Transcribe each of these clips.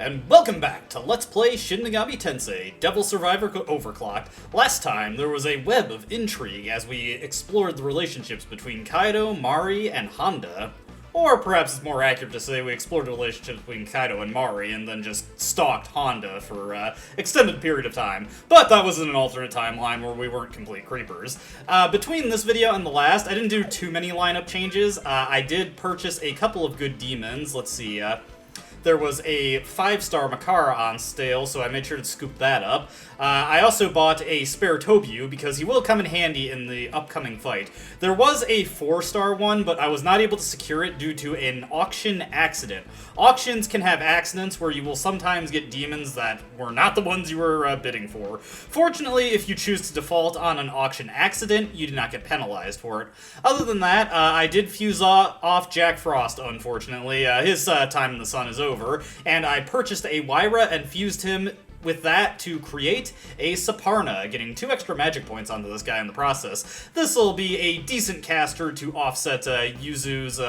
And welcome back to Let's Play Shin Megami Tensei, Devil Survivor Overclocked. Last time, there was a web of intrigue as we explored the relationships between Kaido, Mari, and Honda. Or perhaps it's more accurate to say we explored the relationships between Kaido and Mari and then just stalked Honda for an extended period of time. But that was in an alternate timeline where we weren't complete creepers. Between this video and the last, I didn't do too many lineup changes. I did purchase a couple of good demons. Let's see, there was a 5-star Makara on sale, so I made sure to scoop that up. I also bought a spare Tobu, because he will come in handy in the upcoming fight. There was a 4-star one, but I was not able to secure it due to an auction accident. Auctions can have accidents where you will sometimes get demons that were not the ones you were bidding for. Fortunately, if you choose to default on an auction accident, you do not get penalized for it. Other than that, I did fuse off Jack Frost, unfortunately. His time in the sun is over, and I purchased a Wyra and fused him with that to create a Saparna, getting 2 extra magic points onto this guy in the process. This will be a decent caster to offset Yuzu's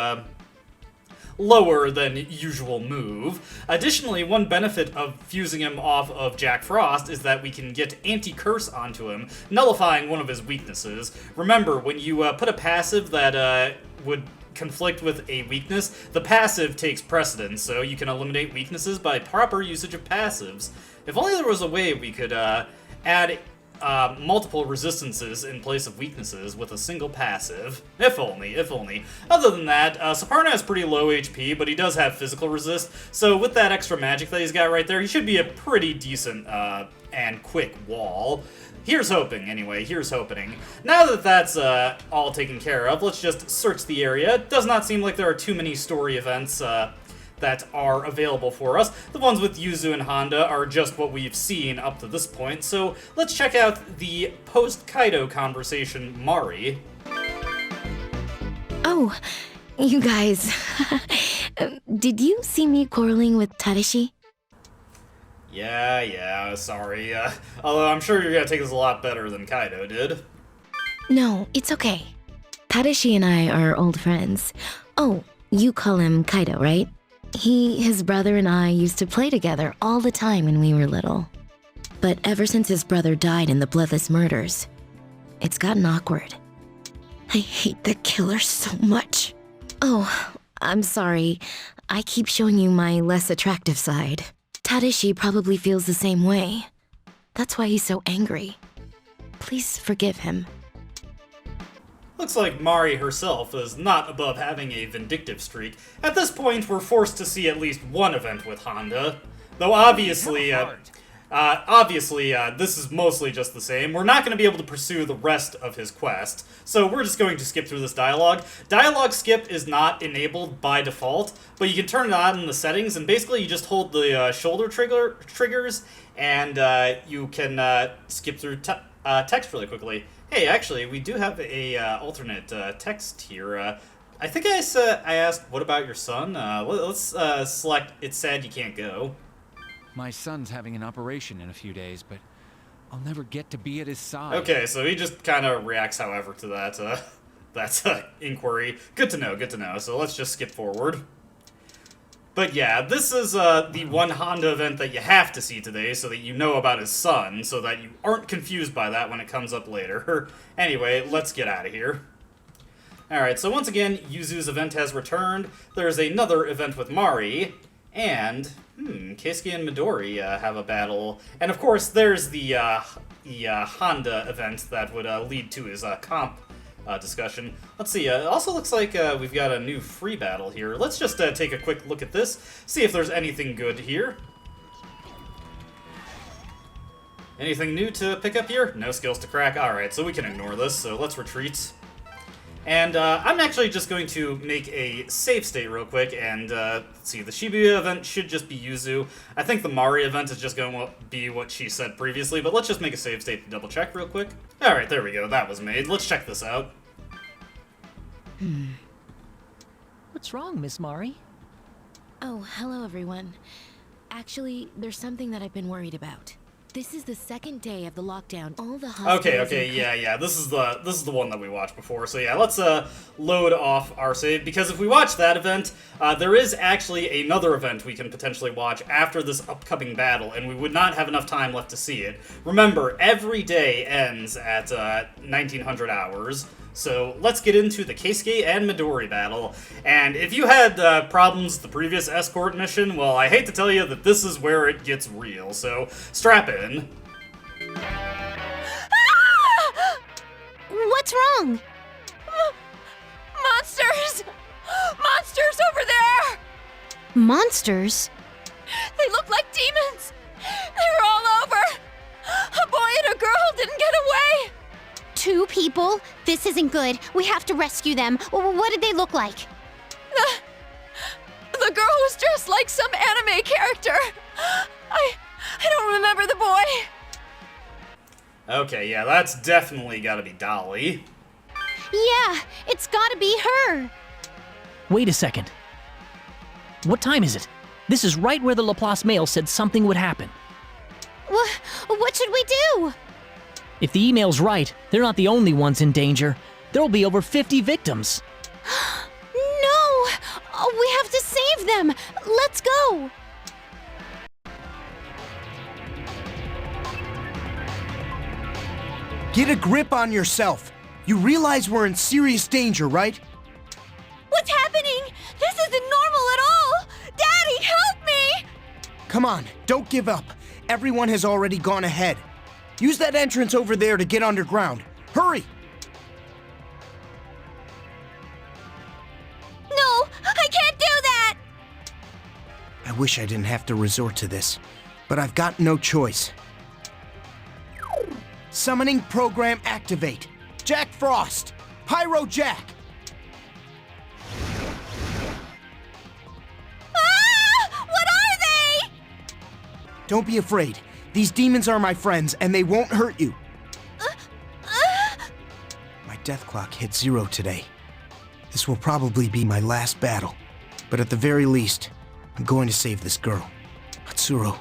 lower than usual move. Additionally, one benefit of fusing him off of Jack Frost is that we can get anti-curse onto him, nullifying one of his weaknesses. Remember, when you put a passive that would conflict with a weakness, the passive takes precedence, so you can eliminate weaknesses by proper usage of passives. If only there was a way we could add multiple resistances in place of weaknesses with a single passive. If only, if only. Other than that, Saparna has pretty low HP, but he does have physical resist, so with that extra magic that he's got right there, he should be a pretty decent and quick wall. Here's hoping, anyway, here's hoping. Now that that's all taken care of, let's just search the area. It does not seem like there are too many story events that are available for us. The ones with Yuzu and Honda are just what we've seen up to this point, so let's check out the post-Kaido conversation Mari. Oh, you guys. Did you see me quarreling with Tadashi? Yeah, sorry. Although I'm sure you're gonna take this a lot better than Kaido did. No, it's okay. Tadashi and I are old friends. Oh, you call him Kaido, right? His brother and I used to play together all the time when we were little. But ever since his brother died in the bloodless murders, it's gotten awkward. I hate the killer so much. Oh, I'm sorry. I keep showing you my less attractive side. Tadashi probably feels the same way. That's why he's so angry. Please forgive him. Looks like Mari herself is not above having a vindictive streak. At this point, we're forced to see at least one event with Honda. Though obviously, this is mostly just the same. We're not going to be able to pursue the rest of his quest, so we're just going to skip through this dialogue. Dialogue skip is not enabled by default, but you can turn it on in the settings, and basically you just hold the shoulder triggers, and you can skip through text really quickly. Hey, actually, we do have a alternate text here. I think I asked, what about your son? Let's select, it's sad you can't go. My son's having an operation in a few days, but I'll never get to be at his side. Okay, so he just kind of reacts however to that inquiry. Good to know. So let's just skip forward. But yeah, this is the one Honda event that you have to see today so that you know about his son, so that you aren't confused by that when it comes up later. Anyway, let's get out of here. Alright, so once again, Yuzu's event has returned. There's another event with Mari, and Keisuke and Midori have a battle. And of course, there's the Honda event that would lead to his comp discussion. Let's see, it also looks like we've got a new free battle here. Let's just take a quick look at this, see if there's anything good here. Anything new to pick up here? No skills to crack. Alright, so we can ignore this, so let's retreat. And I'm actually just going to make a save state real quick, and let's see, the Shibuya event should just be Yuzu. I think the Mari event is just going to be what she said previously, but let's just make a save state to double check real quick. Alright, there we go, that was made. Let's check this out. What's wrong, Miss Mari? Oh, hello everyone. Actually, there's something that I've been worried about. This is the second day of the lockdown. All the Okay, hospitals. yeah. This is the one that we watched before. So yeah, let's load off our save, because if we watch that event, there is actually another event we can potentially watch after this upcoming battle, and we would not have enough time left to see it. Remember, every day ends at 1900 hours. So let's get into the Keisuke and Midori battle. And if you had problems with the previous escort mission, well, I hate to tell you that this is where it gets real. So strap in. What's wrong? Monsters! Monsters over there! Monsters? They look like demons! They're all over! A boy and a girl didn't get away! 2 people? This isn't good. We have to rescue them. What did they look like? The girl was dressed like some anime character. I don't remember the boy. Okay, yeah, that's definitely gotta be Dolly. Yeah, it's gotta be her. Wait a second. What time is it? This is right where the Laplace mail said something would happen. What should we do? If the email's right, they're not the only ones in danger. There'll be over 50 victims. No! We have to save them! Let's go! Get a grip on yourself. You realize we're in serious danger, right? What's happening? This isn't normal at all. Daddy, help me! Come on, don't give up. Everyone has already gone ahead. Use that entrance over there to get underground. Hurry! No, I can't do that! I wish I didn't have to resort to this, but I've got no choice. Summoning program activate. Jack Frost! Pyro Jack! Ah! What are they? Don't be afraid. These demons are my friends, and they won't hurt you. My death clock hit 0 today. This will probably be my last battle, but at the very least, I'm going to save this girl. Hatsuro,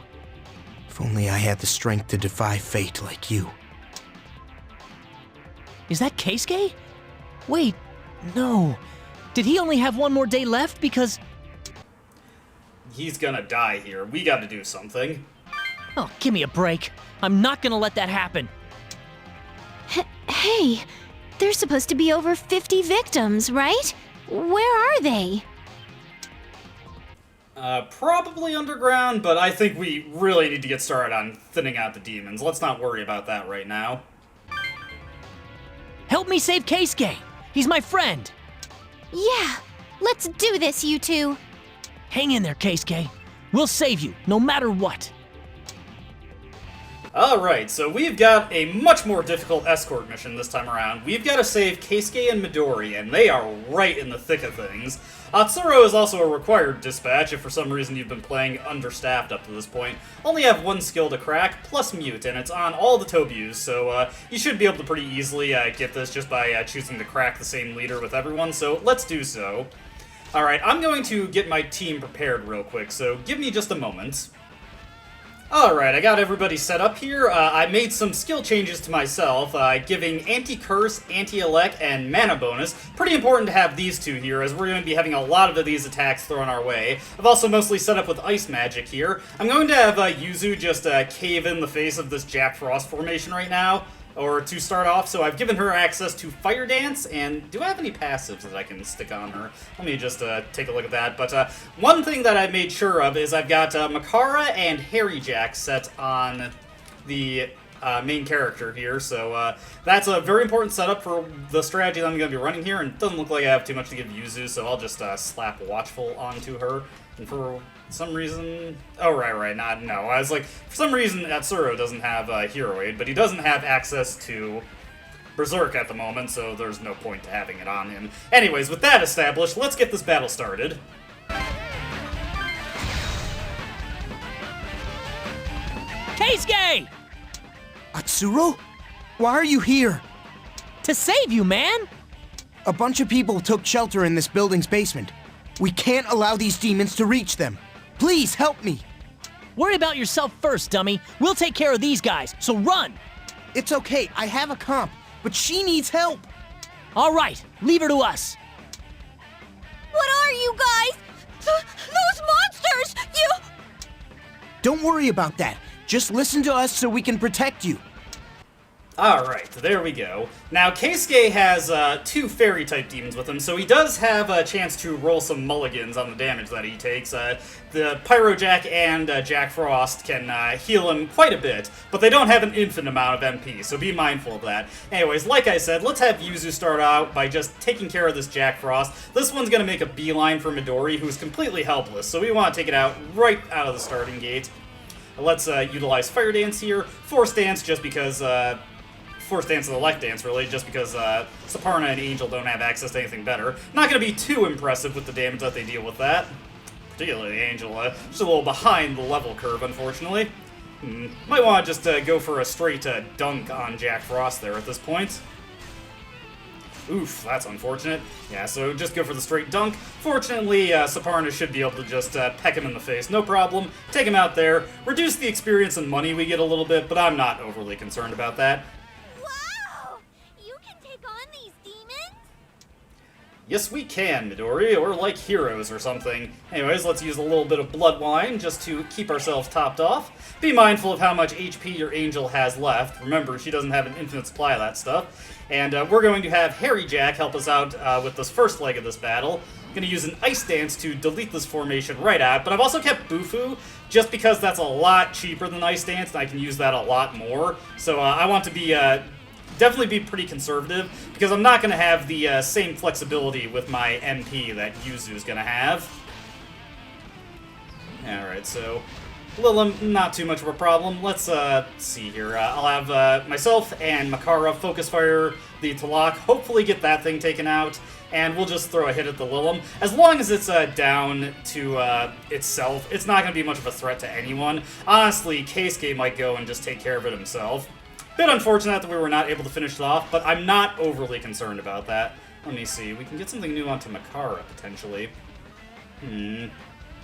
if only I had the strength to defy fate like you. Is that Keisuke? Wait, no. Did he only have one more day left? Because... He's gonna die here. We gotta do something. Oh, give me a break. I'm not gonna let that happen. Hey, there's supposed to be over 50 victims, right? Where are they? Probably underground, but I think we really need to get started on thinning out the demons. Let's not worry about that right now. Help me save Keisuke. He's my friend. Yeah, let's do this, you two. Hang in there, Keisuke. We'll save you, no matter what. Alright, so we've got a much more difficult escort mission this time around. We've got to save Keisuke and Midori, and they are right in the thick of things. Atsuro is also a required dispatch if for some reason you've been playing understaffed up to this point. Only have 1 skill to crack, plus mute, and it's on all the Tobyus, so you should be able to pretty easily get this just by choosing to crack the same leader with everyone, so let's do so. Alright, I'm going to get my team prepared real quick, so give me just a moment. Alright, I got everybody set up here. I made some skill changes to myself, giving Anti-Curse, Anti-Elect, and Mana Bonus. Pretty important to have these two here, as we're going to be having a lot of these attacks thrown our way. I've also mostly set up with Ice Magic here. I'm going to have Yuzu just cave in the face of this Jack Frost formation right now, or to start off, so I've given her access to Fire Dance, and do I have any passives that I can stick on her? Let me just take a look at that, but one thing that I made sure of is I've got Makara and Harry Jack set on the main character here, so that's a very important setup for the strategy that I'm going to be running here, and it doesn't look like I have too much to give Yuzu, so I'll just slap Watchful onto her, and for some reason... Oh, right, no, I was like, for some reason Atsuro doesn't have Hero Aid, but he doesn't have access to Berserk at the moment, so there's no point to having it on him. Anyways, with that established, let's get this battle started. Keisuke! Atsuro? Why are you here? To save you, man! A bunch of people took shelter in this building's basement. We can't allow these demons to reach them. Please help me. Worry about yourself first, dummy. We'll take care of these guys, so run! It's okay, I have a comp, but she needs help. All right, leave her to us. What are you guys? Those monsters! You... Don't worry about that. Just listen to us so we can protect you. Alright, there we go. Now, Keisuke has 2 fairy-type demons with him, so he does have a chance to roll some mulligans on the damage that he takes. The Pyro Jack and Jack Frost can heal him quite a bit, but they don't have an infinite amount of MP, so be mindful of that. Anyways, like I said, let's have Yuzu start out by just taking care of this Jack Frost. This one's going to make a beeline for Midori, who's completely helpless, so we want to take it out right out of the starting gate. Let's utilize Fire Dance here, Force Dance just because... Force Dance and the Life Dance, really, just because Saparna and Angel don't have access to anything better. Not going to be too impressive with the damage that they deal with that. Particularly Angel, just a little behind the level curve, unfortunately. Might want to just go for a straight dunk on Jack Frost there at this point. Oof, that's unfortunate. Yeah, so just go for the straight dunk. Fortunately, Saparna should be able to just peck him in the face, no problem. Take him out there, reduce the experience and money we get a little bit, but I'm not overly concerned about that. Yes, we can, Midori, or like heroes or something. Anyways, let's use a little bit of blood wine just to keep ourselves topped off. Be mindful of how much HP your Angel has left. Remember, she doesn't have an infinite supply of that stuff. And we're going to have Harry Jack help us out with this first leg of this battle. I'm going to use an Ice Dance to delete this formation right out, but I've also kept Bufu just because that's a lot cheaper than Ice Dance, and I can use that a lot more. So I want to be... definitely be pretty conservative, because I'm not going to have the same flexibility with my MP that Yuzu's going to have. Alright, so Lilim, not too much of a problem. Let's see here. I'll have myself and Makara focus fire the Talak, hopefully get that thing taken out, and we'll just throw a hit at the Lilim. As long as it's down to itself, it's not going to be much of a threat to anyone. Honestly, Keisuke might go and just take care of it himself. Bit unfortunate that we were not able to finish it off, but I'm not overly concerned about that. Let me see. We can get something new onto Makara, potentially. I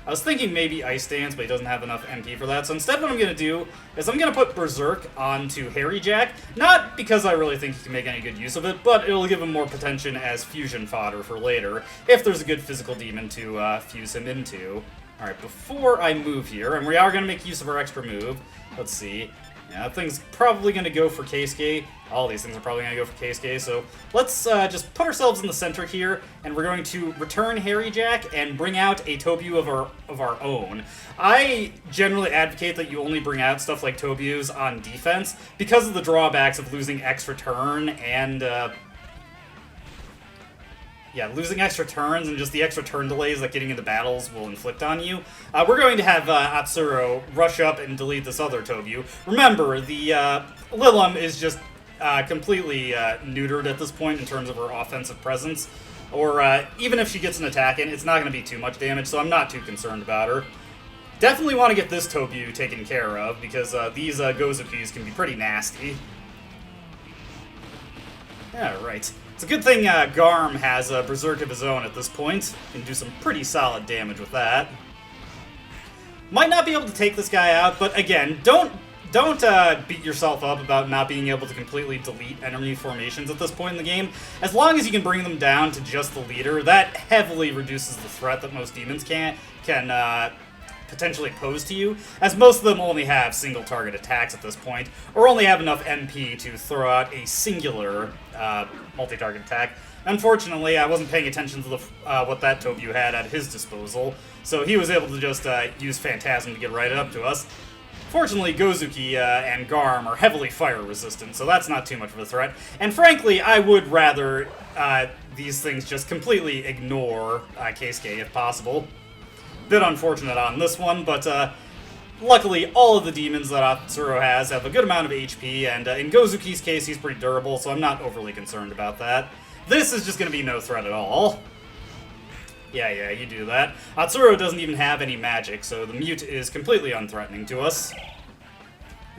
was thinking maybe Ice Dance, but he doesn't have enough MP for that. So instead what I'm going to do is I'm going to put Berserk onto Harry Jack. Not because I really think he can make any good use of it, but it'll give him more potential as fusion fodder for later, if there's a good physical demon to fuse him into. Alright, before I move here, and we are going to make use of our extra move. Let's see. Yeah, that thing's probably going to go for Keisuke. All these things are probably going to go for Keisuke, so let's just put ourselves in the center here, and we're going to return Harry Jack and bring out a Tobu of our own. I generally advocate that you only bring out stuff like Tobus on defense because of the drawbacks of losing extra turn and... yeah, losing extra turns and just the extra turn delays that getting into battles will inflict on you. We're going to have Atsuro rush up and delete this other Tobu. Remember, the Lilim is just completely neutered at this point in terms of her offensive presence. Or even if she gets an attack in, it's not going to be too much damage, so I'm not too concerned about her. Definitely want to get this Tobu taken care of, because these Gozukis can be pretty nasty. Alright. It's a good thing Garm has a Berserk of his own at this point. Can do some pretty solid damage with that. Might not be able to take this guy out, but again, don't beat yourself up about not being able to completely delete enemy formations at this point in the game. As long as you can bring them down to just the leader, that heavily reduces the threat that most demons can potentially pose to you, as most of them only have single target attacks at this point, or only have enough MP to throw out a singular multi-target attack. Unfortunately, I wasn't paying attention to what that Tobu had at his disposal, so he was able to just use Phantasm to get right up to us. Fortunately, Gozuki and Garm are heavily fire resistant, so that's not too much of a threat. And frankly, I would rather these things just completely ignore Keisuke if possible. Bit unfortunate on this one, but luckily all of the demons that Atsuro has have a good amount of HP, and in Gozuki's case, he's pretty durable, so I'm not overly concerned about that. This is just going to be no threat at all. Yeah, you do that. Atsuro doesn't even have any magic, so the mute is completely unthreatening to us.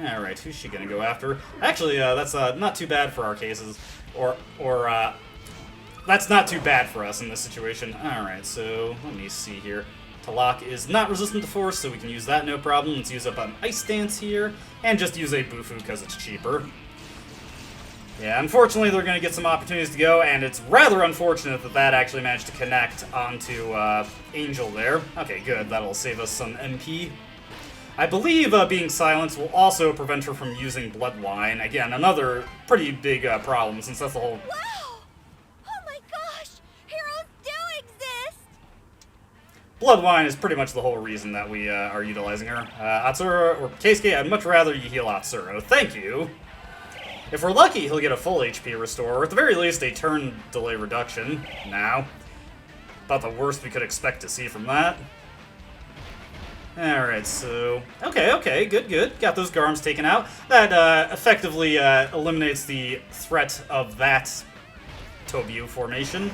Alright, who's she going to go after? Actually, that's not too bad for our cases, or that's not too bad for us in this situation. Alright, so let me see here. Halak is not resistant to force, so we can use that no problem. Let's use up an Ice Dance here, and just use a Bufu because it's cheaper. Yeah, unfortunately they're going to get some opportunities to go, and it's rather unfortunate that that actually managed to connect onto Angel there. Okay, good. That'll save us some MP. I believe being silenced will also prevent her from using Blood Wine. Again, another pretty big problem, since that's the whole... Wow! Oh my gosh! Heroes do exist! Blood Wine is pretty much the whole reason that we are utilizing her. Atsuro, or Keisuke, I'd much rather you heal Atsuro. Thank you! If we're lucky, he'll get a full HP restore, or at the very least a turn delay reduction. Now, about the worst we could expect to see from that. Alright, so... Okay, good. Got those Garms taken out. That effectively eliminates the threat of that Tobiu formation.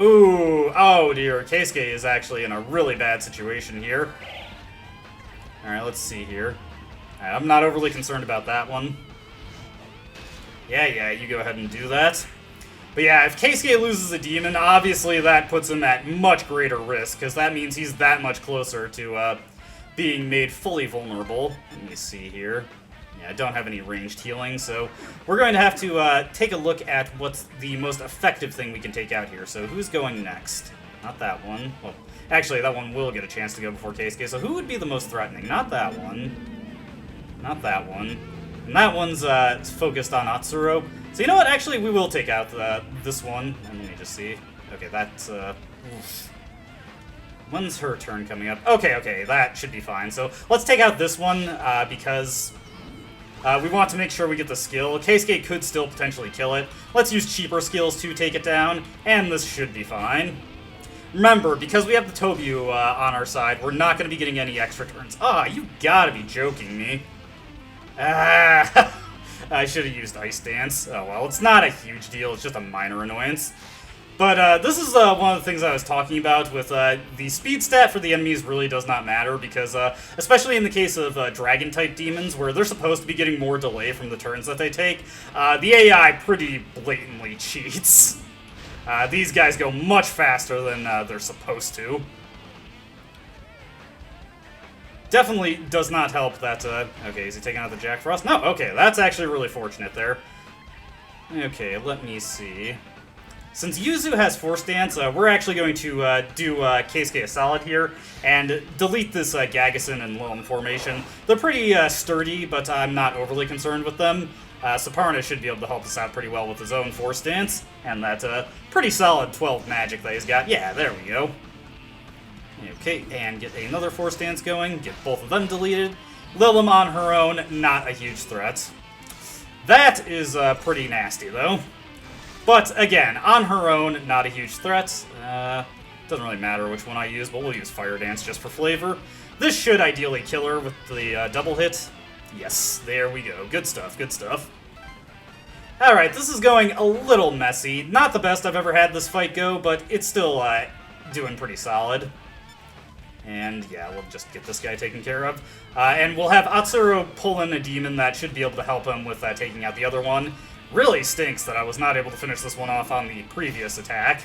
Ooh, oh dear, Keisuke is actually in a really bad situation here. Alright, let's see here. I'm not overly concerned about that one. Yeah, you go ahead and do that. But yeah, if Keisuke loses a demon, obviously that puts him at much greater risk, because that means he's that much closer to being made fully vulnerable. Let me see here. Yeah, I don't have any ranged healing, so we're going to have to take a look at what's the most effective thing we can take out here. So who's going next? Not that one. Well, actually, that one will get a chance to go before Keisuke, so who would be the most threatening? Not that one. Not that one. And that one's focused on Atsuro. So you know what? Actually, we will take out this one. Let me just see. Okay, that's... Oof. When's her turn coming up? Okay, that should be fine. So let's take out this one because we want to make sure we get the skill. Keisuke could still potentially kill it. Let's use cheaper skills to take it down, and this should be fine. Remember, because we have the Tobiu on our side, we're not going to be getting any extra turns. You gotta be joking me. I should have used Ice Dance. Oh well, it's not a huge deal, it's just a minor annoyance. But this is one of the things I was talking about with the speed stat for the enemies really does not matter because, especially in the case of dragon-type demons, where they're supposed to be getting more delay from the turns that they take, the AI pretty blatantly cheats. These guys go much faster than they're supposed to. Definitely does not help that, okay, is he taking out the Jack Frost? No, okay, that's actually really fortunate there. Okay, let me see. Since Yuzu has Force Dance, we're actually going to do Keisuke a solid here, and delete this Gagason and Lilum formation. They're pretty sturdy, but I'm not overly concerned with them. Saparna should be able to help us out pretty well with his own Force Dance, and that pretty solid 12 magic that he's got. Yeah, there we go. Okay, and get another Force Dance going, get both of them deleted. Lilum on her own, not a huge threat. That is pretty nasty, though. But, again, on her own, not a huge threat. Doesn't really matter which one I use, but we'll use Fire Dance just for flavor. This should ideally kill her with the double hit. Yes, there we go. Good stuff, good stuff. Alright, this is going a little messy. Not the best I've ever had this fight go, but it's still doing pretty solid. And yeah, we'll just get this guy taken care of. And we'll have Atsuro pull in a demon that should be able to help him with taking out the other one. Really stinks that I was not able to finish this one off on the previous attack.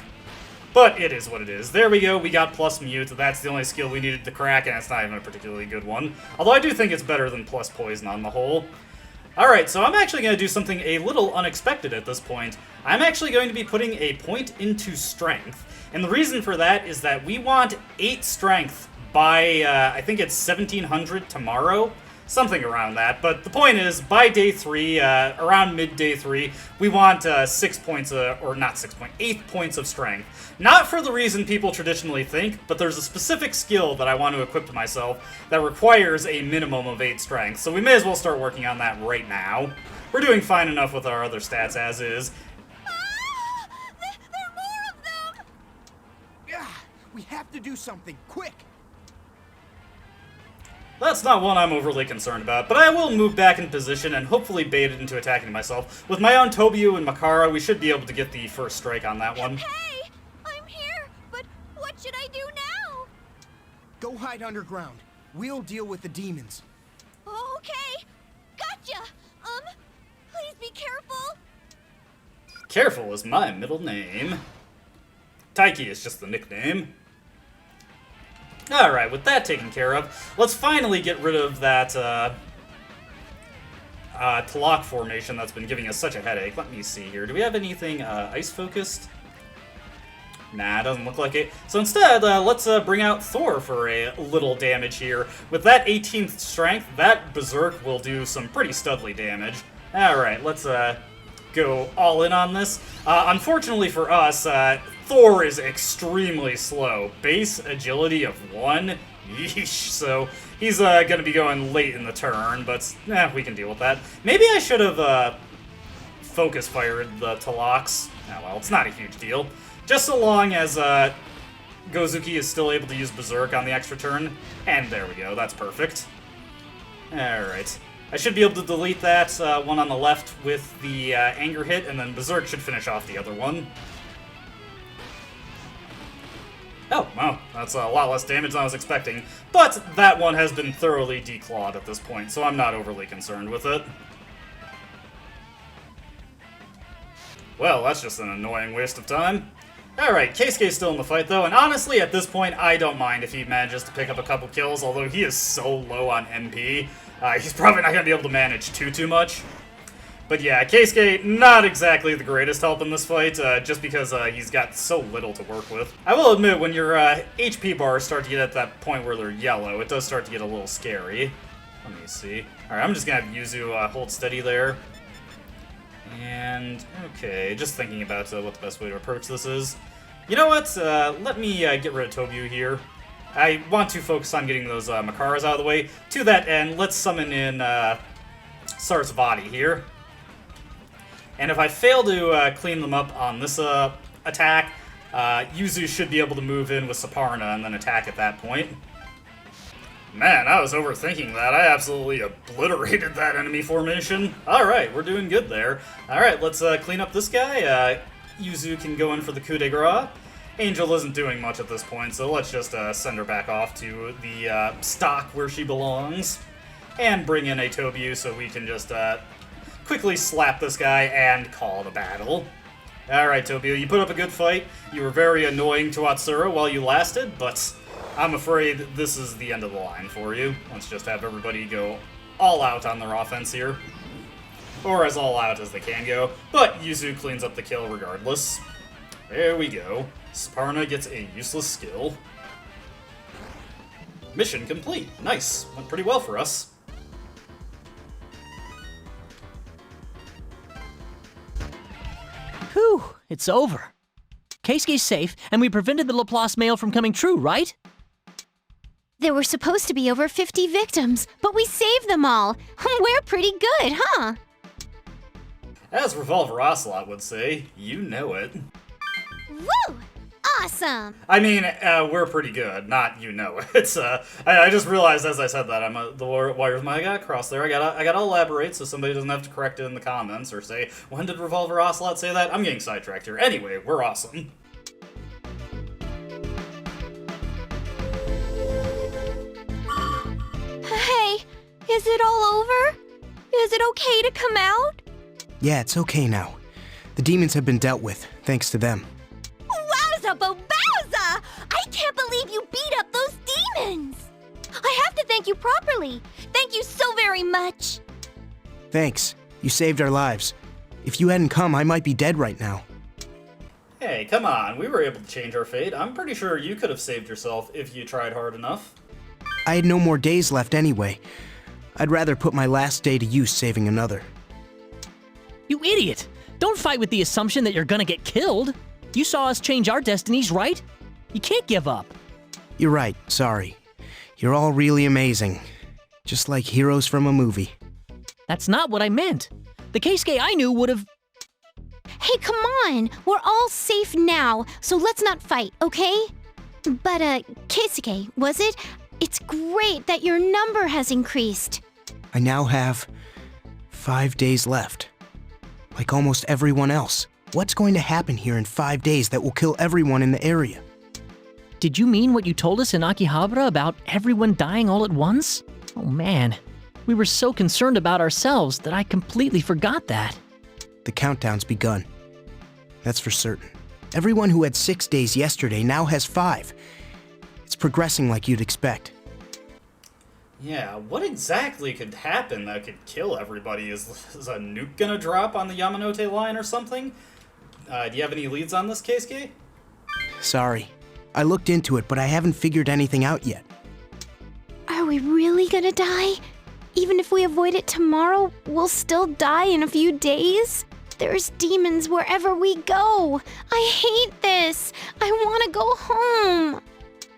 But it is what it is. There we go, we got plus mute. That's the only skill we needed to crack, and it's not even a particularly good one. Although I do think it's better than plus poison on the whole. Alright, so I'm actually going to do something a little unexpected at this point. I'm actually going to be putting a point into strength. And the reason for that is that we want 8 strength by, I think it's 1700 tomorrow. Something around that, but the point is, by day 3, around mid-day 3, we want 6 points, or not 6 points, 8 points of strength. Not for the reason people traditionally think, but there's a specific skill that I want to equip to myself that requires a minimum of 8 strength, so we may as well start working on that right now. We're doing fine enough with our other stats as is. There are more of them! We have to do something, quick! That's not one I'm overly concerned about, but I will move back in position and hopefully bait it into attacking myself. With my own Tobiu and Makara, we should be able to get the first strike on that one. Hey! I'm here, but what should I do now? Go hide underground. We'll deal with the demons. Okay! Gotcha! Please be careful! Careful is my middle name. Taiki is just the nickname. Alright, with that taken care of, let's finally get rid of that Talak formation that's been giving us such a headache. Let me see here. Do we have anything ice-focused? Nah, doesn't look like it. So instead, let's bring out Thor for a little damage here. With that 18th strength, that Berserk will do some pretty studly damage. Alright, let's go all in on this. Unfortunately for us, Thor is extremely slow. Base agility of 1? Yeesh. So he's gonna be going late in the turn, but we can deal with that. Maybe I should have focus fired the Talaks. Oh well, it's not a huge deal. Just so long as Gozuki is still able to use Berserk on the extra turn. And there we go, that's perfect. Alright. I should be able to delete that one on the left with the anger hit, and then Berserk should finish off the other one. Oh, wow, that's a lot less damage than I was expecting. But that one has been thoroughly declawed at this point, so I'm not overly concerned with it. Well, that's just an annoying waste of time. Alright, Keisuke's still in the fight, though, and honestly, at this point, I don't mind if he manages to pick up a couple kills, although he is so low on MP. He's probably not going to be able to manage too much. But yeah, Keisuke, not exactly the greatest help in this fight, just because he's got so little to work with. I will admit, when your HP bars start to get at that point where they're yellow, it does start to get a little scary. Let me see. Alright, I'm just going to have Yuzu hold steady there. And, okay, just thinking about what the best way to approach this is. You know what? Let me get rid of Tobu here. I want to focus on getting those Makaras out of the way. To that end, let's summon in Sarasvati here. And if I fail to clean them up on this attack, Yuzu should be able to move in with Saparna and then attack at that point. Man, I was overthinking that. I absolutely obliterated that enemy formation. Alright, we're doing good there. Alright, let's clean up this guy. Yuzu can go in for the coup de grace. Angel isn't doing much at this point, so let's just send her back off to the stock where she belongs. And bring in a Tobu so we can just quickly slap this guy and call the battle. Alright, Tobu, you put up a good fight. You were very annoying to Atsura while you lasted, but I'm afraid this is the end of the line for you. Let's just have everybody go all out on their offense here. Or as all out as they can go. But Yuzu cleans up the kill regardless. There we go. Saparna gets a useless skill. Mission complete. Nice. Went pretty well for us. Whew, it's over. Keisuke's safe, and we prevented the Laplace mail from coming true, right? There were supposed to be over 50 victims, but we saved them all. We're pretty good, huh? As Revolver Ocelot would say, you know it. Woo! Awesome! I mean, we're pretty good, not you know it. It's, I just realized as I said that, the wires might got crossed there. I gotta elaborate so somebody doesn't have to correct it in the comments or say, when did Revolver Ocelot say that? I'm getting sidetracked here. Anyway, we're awesome. Hey, is it all over? Is it okay to come out? Yeah, it's okay now. The demons have been dealt with, thanks to them. Wowza bowowza! I can't believe you beat up those demons! I have to thank you properly. Thank you so very much. Thanks. You saved our lives. If you hadn't come, I might be dead right now. Hey, come on, we were able to change our fate. I'm pretty sure you could have saved yourself if you tried hard enough. I had no more days left anyway. I'd rather put my last day to use saving another. You idiot! Don't fight with the assumption that you're gonna get killed. You saw us change our destinies, right? You can't give up. You're right, sorry. You're all really amazing. Just like heroes from a movie. That's not what I meant. The Keisuke I knew would've... Hey, come on! We're all safe now, so let's not fight, okay? But, Keisuke, was it? It's great that your number has increased. I now have 5 days left. Like almost everyone else. What's going to happen here in 5 days that will kill everyone in the area? Did you mean what you told us in Akihabara about everyone dying all at once? Oh man, we were so concerned about ourselves that I completely forgot that. The countdown's begun. That's for certain. Everyone who had 6 days yesterday now has 5. It's progressing like you'd expect. Yeah, what exactly could happen that could kill everybody? Is a nuke gonna drop on the Yamanote line or something? Do you have any leads on this, Keisuke? Sorry. I looked into it, but I haven't figured anything out yet. Are we really gonna die? Even if we avoid it tomorrow, we'll still die in a few days? There's demons wherever we go. I hate this. I want to go home.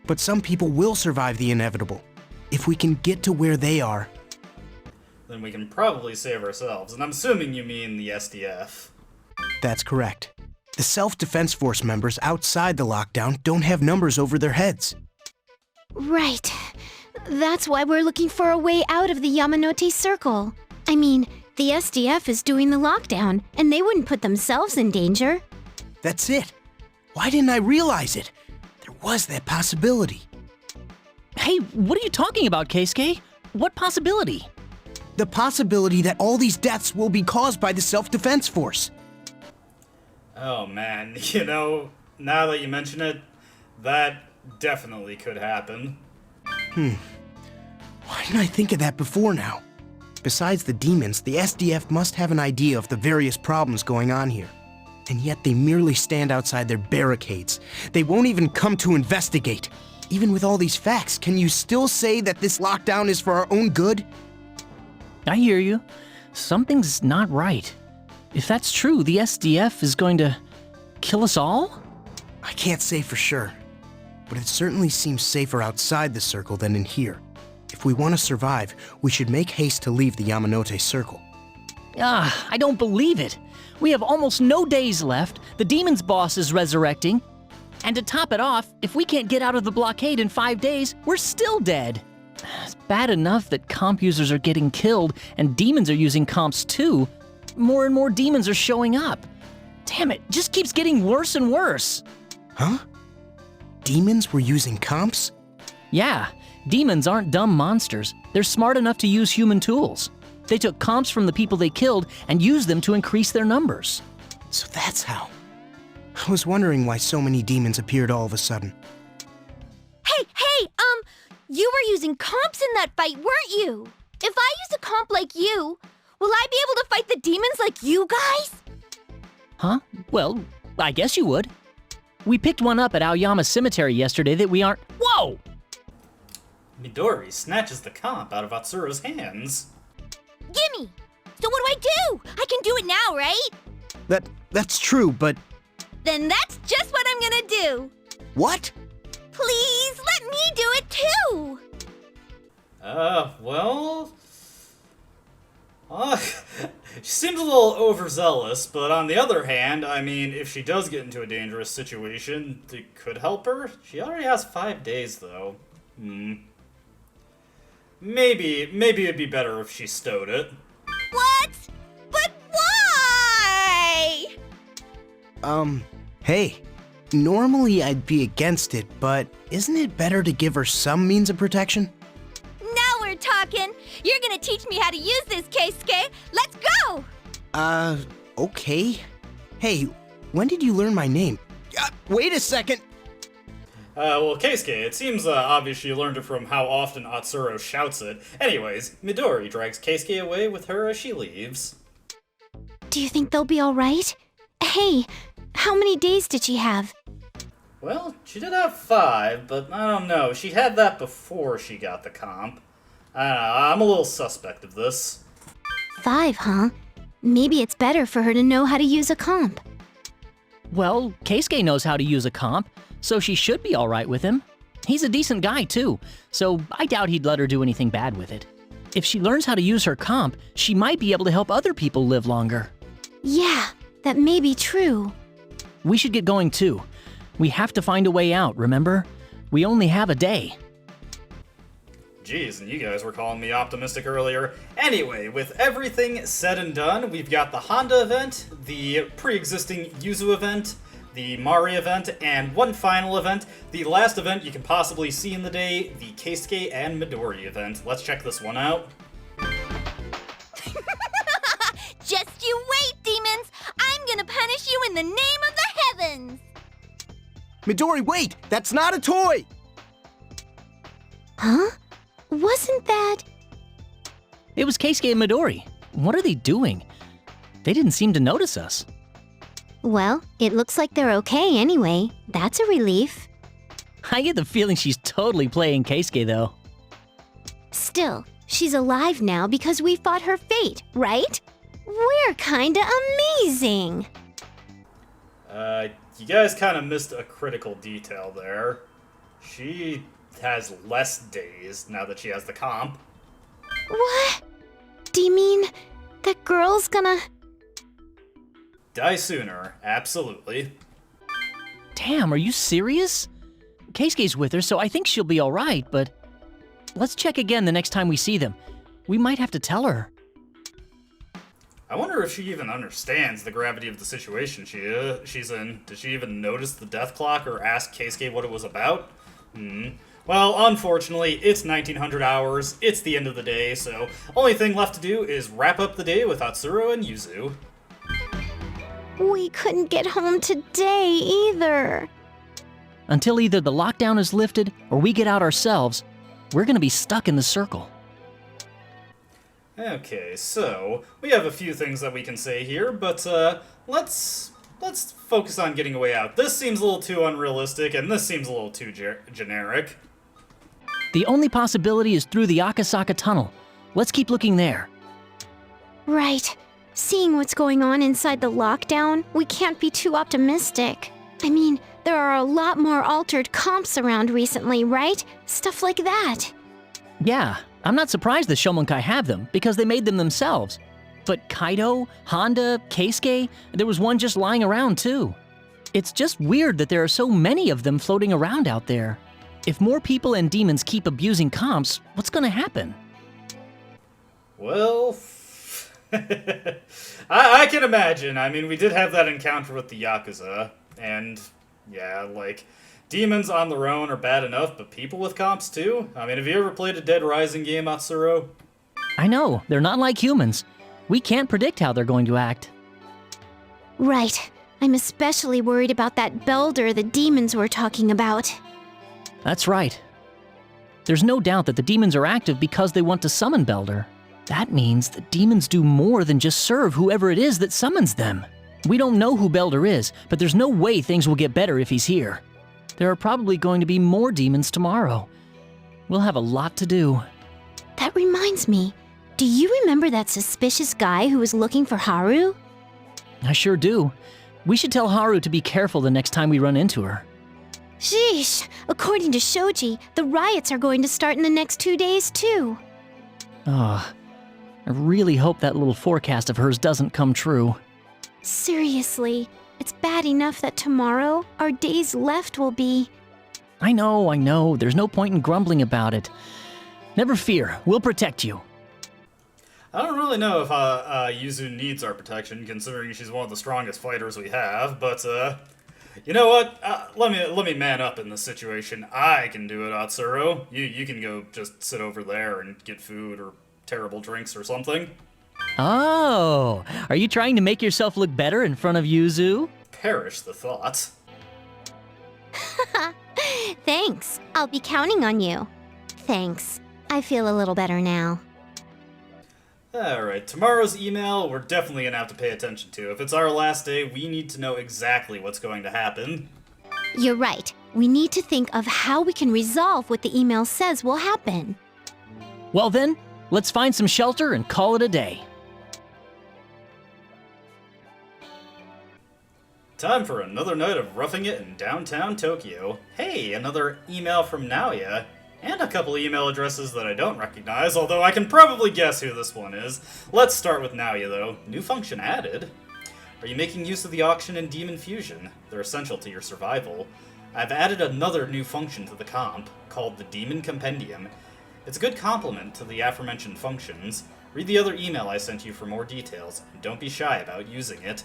But some people will survive the inevitable. If we can get to where they are. Then we can probably save ourselves, and I'm assuming you mean the SDF. That's correct. The Self-Defense Force members outside the lockdown don't have numbers over their heads. Right. That's why we're looking for a way out of the Yamanote Circle. I mean, the SDF is doing the lockdown, and they wouldn't put themselves in danger. That's it. Why didn't I realize it? There was that possibility. Hey, what are you talking about, Keisuke? What possibility? The possibility that all these deaths will be caused by the Self-Defense Force. Oh man, you know, now that you mention it, that definitely could happen. Why didn't I think of that before now? Besides the demons, the SDF must have an idea of the various problems going on here. And yet they merely stand outside their barricades. They won't even come to investigate. Even with all these facts, can you still say that this lockdown is for our own good? I hear you. Something's not right. If that's true, the SDF is going to kill us all? I can't say for sure, but it certainly seems safer outside the circle than in here. If we want to survive, we should make haste to leave the Yamanote Circle. I don't believe it. We have almost no days left, the demon's boss is resurrecting, and to top it off, if we can't get out of the blockade in 5 days, we're still dead. It's bad enough that comp users are getting killed and demons are using comps too. More and more demons are showing up. Damn it, just keeps getting worse and worse. Huh? Demons were using comps? Yeah, demons aren't dumb monsters. They're smart enough to use human tools. They took comps from the people they killed and used them to increase their numbers. So that's how. I was wondering why so many demons appeared all of a sudden. Hey, you were using comps in that fight, weren't you? If I use a comp like you, will I be able to fight the demons like you guys? Huh? Well, I guess you would. We picked one up at Aoyama Cemetery yesterday that we aren't— Whoa! Midori snatches the comp out of Atsuro's hands. Gimme! So what do? I can do it now, right? That's true, but... Then that's just what I'm gonna do. What? Please, let me do it too! Well... she seems a little overzealous, but on the other hand, I mean, if she does get into a dangerous situation, it could help her. She already has 5 days, though. Maybe it'd be better if she stowed it. What? But why? Hey. Normally I'd be against it, but isn't it better to give her some means of protection? Now we're talking. You're gonna teach me how to use this, Keisuke. Let's go! Okay. Hey, when did you learn my name? Wait a second! Well, Keisuke, it seems obvious you learned it from how often Atsuro shouts it. Anyways, Midori drags Keisuke away with her as she leaves. Do you think they'll be alright? Hey, how many days did she have? Well, she did have 5, but I don't know. She had that before she got the comp. I don't know, I'm a little suspect of this. 5, huh? Maybe it's better for her to know how to use a comp. Well, Keisuke knows how to use a comp, so she should be alright with him. He's a decent guy, too, so I doubt he'd let her do anything bad with it. If she learns how to use her comp, she might be able to help other people live longer. Yeah, that may be true. We should get going, too. We have to find a way out, remember? We only have a day. Jeez, and you guys were calling me optimistic earlier. Anyway, with everything said and done, we've got the Honda event, the pre-existing Yuzu event, the Mari event, and one final event, the last event you can possibly see in the day, the Keisuke and Midori event. Let's check this one out. Just you wait, demons! I'm gonna punish you in the name of the heavens! Midori, wait! That's not a toy! Huh? Wasn't that... It was Keisuke and Midori. What are they doing? They didn't seem to notice us. Well, it looks like they're okay anyway. That's a relief. I get the feeling she's totally playing Keisuke, though. Still, she's alive now because we fought her fate, right? We're kinda amazing! You guys kind of missed a critical detail there. She has less days now that she has the comp. What? Do you mean that girl's gonna... Die sooner, absolutely. Damn, are you serious? Keisuke's with her, so I think she'll be alright, but... Let's check again the next time we see them. We might have to tell her. I wonder if she even understands the gravity of the situation she's in. Did she even notice the death clock or ask Keisuke what it was about? Well, unfortunately, it's 1900 hours, it's the end of the day, so only thing left to do is wrap up the day with Hatsuro and Yuzu. We couldn't get home today either. Until either the lockdown is lifted or we get out ourselves, we're gonna be stuck in the circle. Okay, so we have a few things that we can say here, but let's focus on getting a way out. This seems a little too unrealistic, and this seems a little too generic. The only possibility is through the Akasaka Tunnel. Let's keep looking there. Right. Seeing what's going on inside the lockdown, we can't be too optimistic. I mean, there are a lot more altered comps around recently, right? Stuff like that. Yeah, I'm not surprised the Shomonkai have them, because they made them themselves. But Kaido, Honda, Keisuke, there was one just lying around too. It's just weird that there are so many of them floating around out there. If more people and demons keep abusing comps, what's gonna happen? Well, I can imagine. I mean, we did have that encounter with the Yakuza, and yeah, like, demons on their own are bad enough, but people with comps too? I mean, have you ever played a Dead Rising game, Atsuro? I know, they're not like humans. We can't predict how they're going to act. Right. I'm especially worried about that Belder the demons were talking about. That's right. There's no doubt that the demons are active because they want to summon Belder. That means the demons do more than just serve whoever it is that summons them. We don't know who Belder is, but there's no way things will get better if he's here. There are probably going to be more demons tomorrow. We'll have a lot to do. That reminds me, do you remember that suspicious guy who was looking for Haru? I sure do. We should tell Haru to be careful the next time we run into her. Sheesh, according to Shoji, the riots are going to start in the next 2 days too. I really hope that little forecast of hers doesn't come true. Seriously, it's bad enough that tomorrow our days left will be... I know, there's no point in grumbling about it. Never fear, we'll protect you. I don't really know if Yuzu needs our protection, considering she's one of the strongest fighters we have, but you know what? Let me man up in this situation. I can do it, Atsuro. You can go just sit over there and get food or terrible drinks or something. Oh, are you trying to make yourself look better in front of Yuzu? Perish the thought. Thanks, I'll be counting on you. Thanks, I feel a little better now. Alright, tomorrow's email we're definitely gonna have to pay attention to. If it's our last day, we need to know exactly what's going to happen. You're right. We need to think of how we can resolve what the email says will happen. Well then, let's find some shelter and call it a day. Time for another night of roughing it in downtown Tokyo. Hey, another email from Naoya. And a couple email addresses that I don't recognize, although I can probably guess who this one is. Let's start with Naoya, though. New function added. Are you making use of the auction and demon fusion? They're essential to your survival. I've added another new function to the comp, called the Demon Compendium. It's a good complement to the aforementioned functions. Read the other email I sent you for more details, and don't be shy about using it.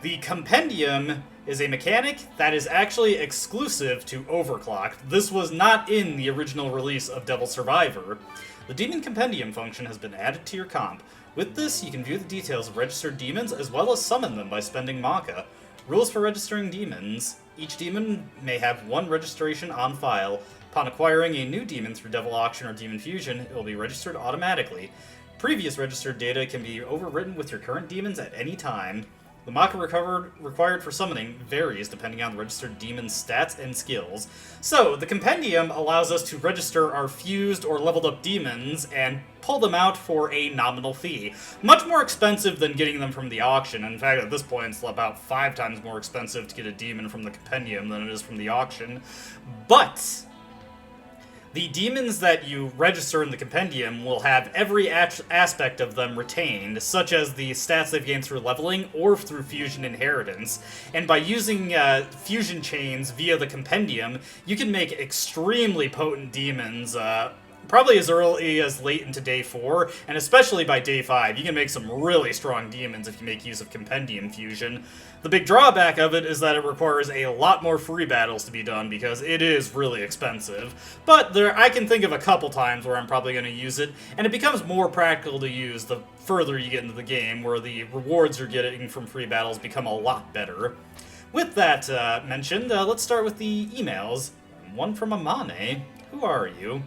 The Compendium is a mechanic that is actually exclusive to Overclocked. This was not in the original release of Devil Survivor. The Demon Compendium function has been added to your comp. With this, you can view the details of registered demons as well as summon them by spending Maka. Rules for registering demons. Each demon may have one registration on file, Upon acquiring a new demon through Devil Auction or Demon Fusion, it will be registered automatically. Previous registered data can be overwritten with your current demons at any time. The Maka required for summoning varies depending on the registered demon's stats and skills. So, the Compendium allows us to register our fused or leveled up demons and pull them out for a nominal fee. Much more expensive than getting them from the auction. In fact, at this point, it's about 5 times more expensive to get a demon from the Compendium than it is from the auction. But the demons that you register in the Compendium will have every aspect of them retained, such as the stats they've gained through leveling or through fusion inheritance. And by using fusion chains via the Compendium, you can make extremely potent demons, probably as early as late into Day 4, and especially by Day 5. You can make some really strong demons if you make use of Compendium Fusion. The big drawback of it is that it requires a lot more free battles to be done because it is really expensive. But I can think of a couple times where I'm probably going to use it, and it becomes more practical to use the further you get into the game, where the rewards you're getting from free battles become a lot better. With that mentioned, let's start with the emails. One from Amane. Who are you?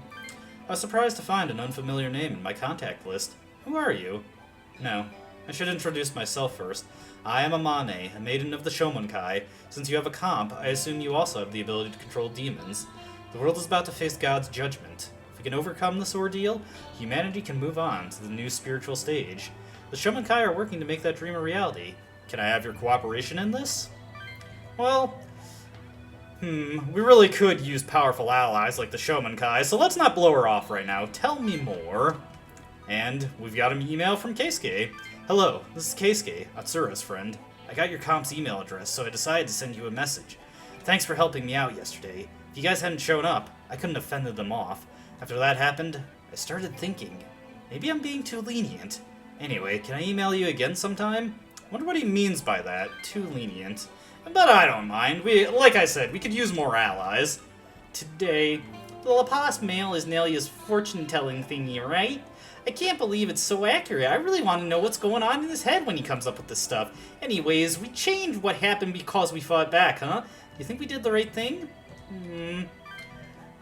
I was surprised to find an unfamiliar name in my contact list. Who are you? No, I should introduce myself first. I am Amane, a maiden of the Shomonkai. Since you have a comp, I assume you also have the ability to control demons. The world is about to face God's judgment. If we can overcome this ordeal, humanity can move on to the new spiritual stage. The Shomonkai are working to make that dream a reality. Can I have your cooperation in this? Well, we really could use powerful allies like the Shomonkai, so let's not blow her off right now. Tell me more. And we've got an email from Keisuke. Hello, this is Keisuke, Atsura's friend. I got your comp's email address, so I decided to send you a message. Thanks for helping me out yesterday. If you guys hadn't shown up, I couldn't have fended them off. After that happened, I started thinking, maybe I'm being too lenient. Anyway, can I email you again sometime? Wonder what he means by that, too lenient. But I don't mind. Like I said, we could use more allies. Today, the La Paz mail is Nelia's fortune-telling thingy, right? I can't believe it's so accurate. I really want to know what's going on in his head when he comes up with this stuff. Anyways, we changed what happened because we fought back, huh? You think we did the right thing?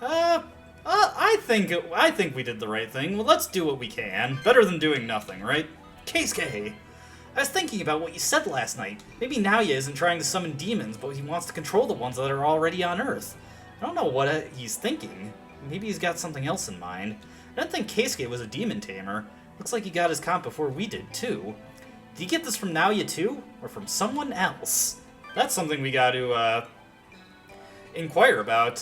I think we did the right thing. Well, let's do what we can. Better than doing nothing, right? Keisuke! I was thinking about what you said last night. Maybe Naoya isn't trying to summon demons, but he wants to control the ones that are already on Earth. I don't know what he's thinking. Maybe he's got something else in mind. I didn't think Keisuke was a demon tamer. Looks like he got his comp before we did, too. Did he get this from Naoya, too? Or from someone else? That's something we got to, inquire about.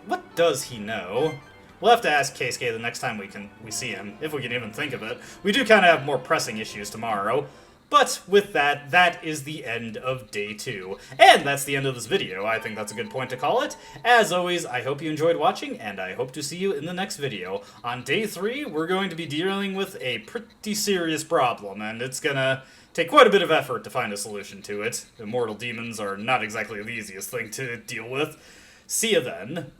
What does he know? We'll have to ask Keisuke the next time we see him, if we can even think of it. We do kind of have more pressing issues tomorrow. But with that, that is the end of Day 2. And that's the end of this video. I think that's a good point to call it. As always, I hope you enjoyed watching, and I hope to see you in the next video. On Day 3, we're going to be dealing with a pretty serious problem, and it's gonna take quite a bit of effort to find a solution to it. Immortal demons are not exactly the easiest thing to deal with. See you then.